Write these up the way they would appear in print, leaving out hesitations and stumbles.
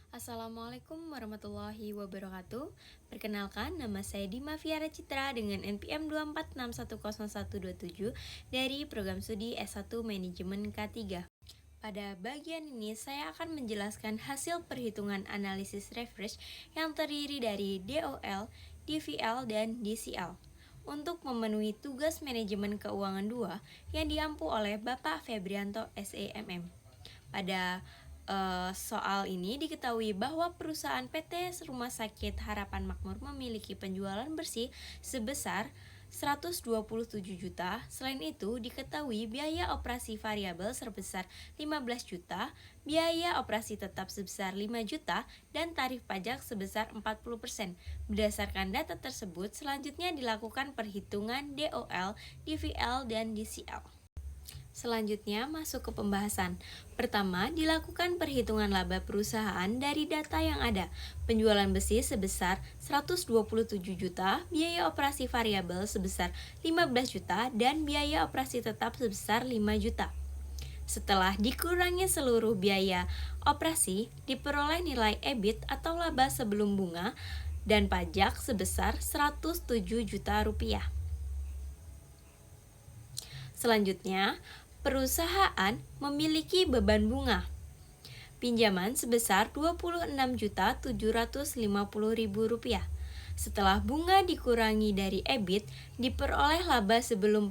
Assalamualaikum warahmatullahi wabarakatuh. Perkenalkan, nama saya Dima Fiara Citra dengan NPM 246100127 dari Program Studi S1 Manajemen K3. Pada bagian ini saya akan menjelaskan hasil perhitungan analisis refresh yang terdiri dari DOL, DVL, dan DCL untuk memenuhi tugas manajemen keuangan 2 yang diampu oleh Bapak Febrianto SEMM. Pada soal ini diketahui bahwa perusahaan PT Rumah Sakit Harapan Makmur memiliki penjualan bersih sebesar 127 juta. Selain itu, diketahui biaya operasi variabel sebesar 15 juta, biaya operasi tetap sebesar 5 juta, dan tarif pajak sebesar 40%. Berdasarkan data tersebut, selanjutnya dilakukan perhitungan DOL, DVL, dan DCL. Selanjutnya masuk ke pembahasan. Pertama, dilakukan perhitungan laba perusahaan dari data yang ada. Penjualan besi sebesar 127 juta, biaya operasi variabel sebesar 15 juta, dan biaya operasi tetap sebesar 5 juta. Setelah dikurangi seluruh biaya operasi, diperoleh nilai EBIT atau laba sebelum bunga dan pajak sebesar 107 juta rupiah. Selanjutnya, perusahaan memiliki beban bunga pinjaman sebesar Rp26.750.000. Setelah bunga dikurangi dari EBIT, diperoleh laba sebelum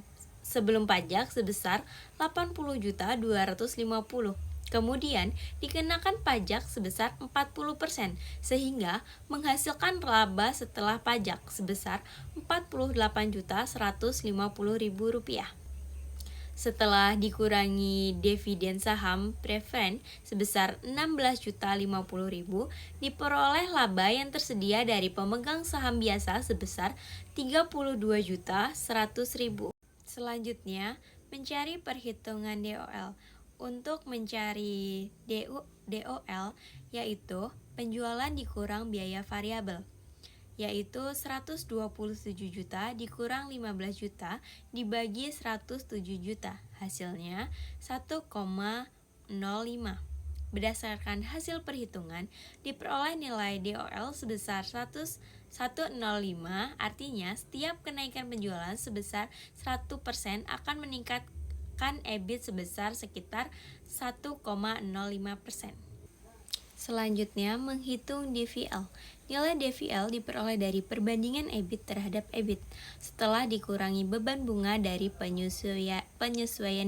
pajak sebesar Rp80.250.000. Kemudian dikenakan pajak sebesar 40%, sehingga menghasilkan laba setelah pajak sebesar Rp48.150.000. Setelah dikurangi dividen saham preferen sebesar Rp16.050.000, diperoleh laba yang tersedia dari pemegang saham biasa sebesar Rp32.100.000. Selanjutnya, mencari perhitungan DOL. Untuk mencari DOL, yaitu penjualan dikurang biaya variabel, yaitu 127 juta dikurang 15 juta dibagi 107 juta, hasilnya 1,05. Berdasarkan hasil perhitungan, diperoleh nilai DOL sebesar 105, artinya setiap kenaikan penjualan sebesar 100% akan meningkatkan EBIT sebesar sekitar 1,05%. Selanjutnya, menghitung DVL. Nilai DVL diperoleh dari perbandingan EBIT terhadap EBIT setelah dikurangi beban bunga dari penyesuaian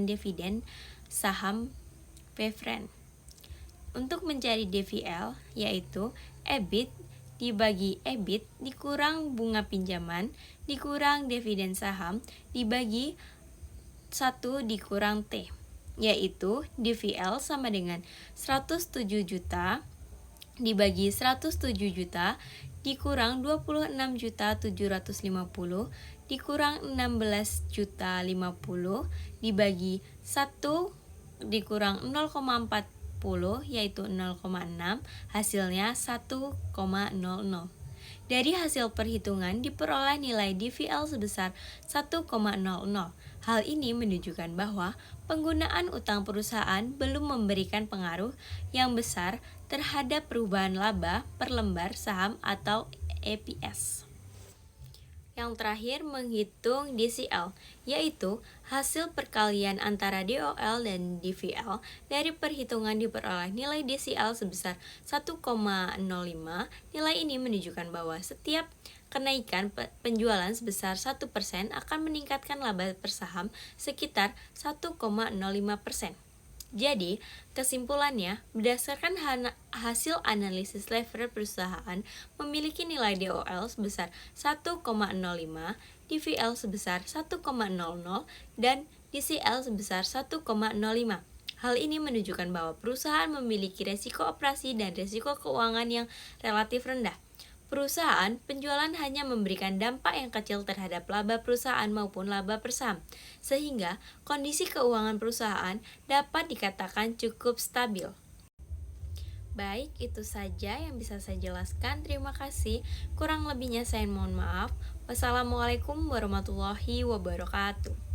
dividen saham preferen. Untuk mencari DVL, yaitu EBIT dibagi EBIT dikurang bunga pinjaman dikurang dividen saham dibagi 1 dikurang T, yaitu DVL sama dengan 107 juta dibagi 107 juta dikurang 26.750 dikurang 16.050 dibagi 1 dikurang 0,40, yaitu 0,6, hasilnya 1,00. Dari hasil perhitungan diperoleh nilai DVL sebesar 1,00. Hal ini menunjukkan bahwa penggunaan utang perusahaan belum memberikan pengaruh yang besar terhadap perubahan laba per lembar saham atau EPS. Yang terakhir, menghitung DCL, yaitu hasil perkalian antara DOL dan DVL. Dari perhitungan diperoleh nilai DCL sebesar 1,05. Nilai ini menunjukkan bahwa setiap kenaikan penjualan sebesar 1% akan meningkatkan laba per saham sekitar 1,05%. Jadi, kesimpulannya, berdasarkan hasil analisis leverage perusahaan memiliki nilai DOL sebesar 1,05, DVL sebesar 1,00, dan DCL sebesar 1,05. Hal ini menunjukkan bahwa perusahaan memiliki resiko operasi dan resiko keuangan yang relatif rendah. Perusahaan penjualan hanya memberikan dampak yang kecil terhadap laba perusahaan maupun laba per saham, sehingga kondisi keuangan perusahaan dapat dikatakan cukup stabil. Baik, itu saja yang bisa saya jelaskan. Terima kasih. Kurang lebihnya saya mohon maaf. Wassalamualaikum warahmatullahi wabarakatuh.